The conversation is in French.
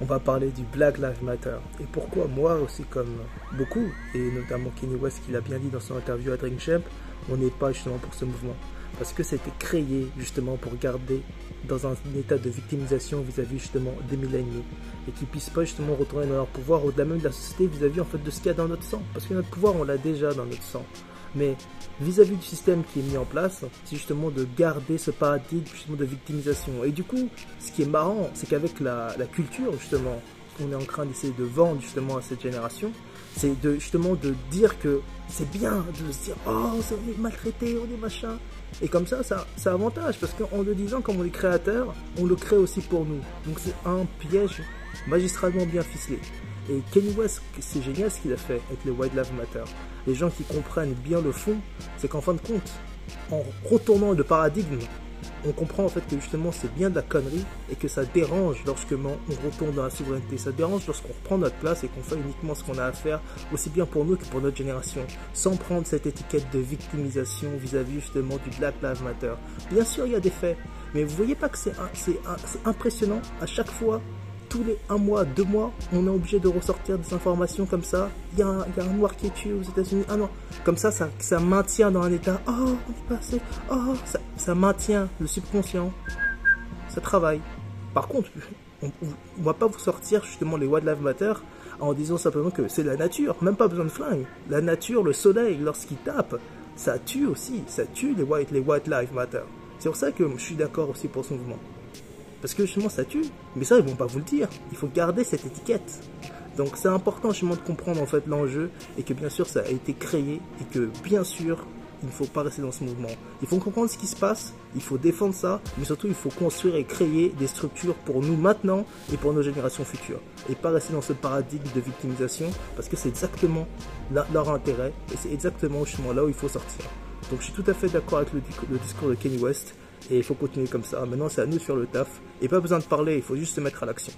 on va parler du Black Lives Matter. Et pourquoi moi aussi, comme beaucoup, et notamment Kanye West qui l'a bien dit dans son interview à Drink Champ, on n'est pas justement pour ce mouvement. Parce que c'était créé justement pour garder dans un état de victimisation vis-à-vis justement des milléniaux. Et qu'ils puissent pas justement retourner dans leur pouvoir au-delà même de la société vis-à-vis en fait de ce qu'il y a dans notre sang. Parce que notre pouvoir, on l'a déjà dans notre sang. Mais vis-à-vis du système qui est mis en place, c'est justement de garder ce paradigme justement de victimisation. Et du coup, ce qui est marrant, c'est qu'avec la culture justement, qu'on est en train d'essayer de vendre justement à cette génération, c'est de justement de dire que c'est bien de se dire oh on est maltraité, on est machin. Et comme ça avantage parce qu'en le disant comme on est créateur, on le crée aussi pour nous. Donc c'est un piège magistralement bien ficelé. Et Kanye West, c'est génial ce qu'il a fait avec le White Lives Matter. Les gens qui comprennent bien le fond, c'est qu'en fin de compte, en retournant le paradigme, on comprend en fait que justement c'est bien de la connerie et que ça dérange lorsque on retourne dans la souveraineté. Ça dérange lorsqu'on reprend notre place et qu'on fait uniquement ce qu'on a à faire, aussi bien pour nous que pour notre génération, sans prendre cette étiquette de victimisation vis-à-vis justement du Black Lives Matter. Bien sûr, il y a des faits, mais vous voyez pas que c'est impressionnant à chaque fois. Tous les 1 mois, 2 mois, on est obligé de ressortir des informations comme ça. Il y a un noir qui est tué aux États-Unis. Ah non, comme ça maintient dans un état. Oh, on est passé. Oh, ça maintient le subconscient. Ça travaille. Par contre, on va pas vous sortir justement les White Lives Matter en disant simplement que c'est la nature. Même pas besoin de flingue. La nature, le soleil, lorsqu'il tape, ça tue aussi. Ça tue les White Lives Matter. C'est pour ça que je suis d'accord aussi pour ce mouvement. Parce que justement ça tue, mais ça ils vont pas vous le dire, il faut garder cette étiquette. Donc c'est important justement de comprendre en fait l'enjeu et que bien sûr ça a été créé et que bien sûr il ne faut pas rester dans ce mouvement. Il faut comprendre ce qui se passe, il faut défendre ça, mais surtout il faut construire et créer des structures pour nous maintenant et pour nos générations futures. Et pas rester dans ce paradigme de victimisation parce que c'est exactement leur intérêt et c'est exactement justement là où il faut sortir. Donc je suis tout à fait d'accord avec le discours de Kanye West. Et il faut continuer comme ça. Maintenant, c'est à nous de faire le taf. Et pas besoin de parler, il faut juste se mettre à l'action.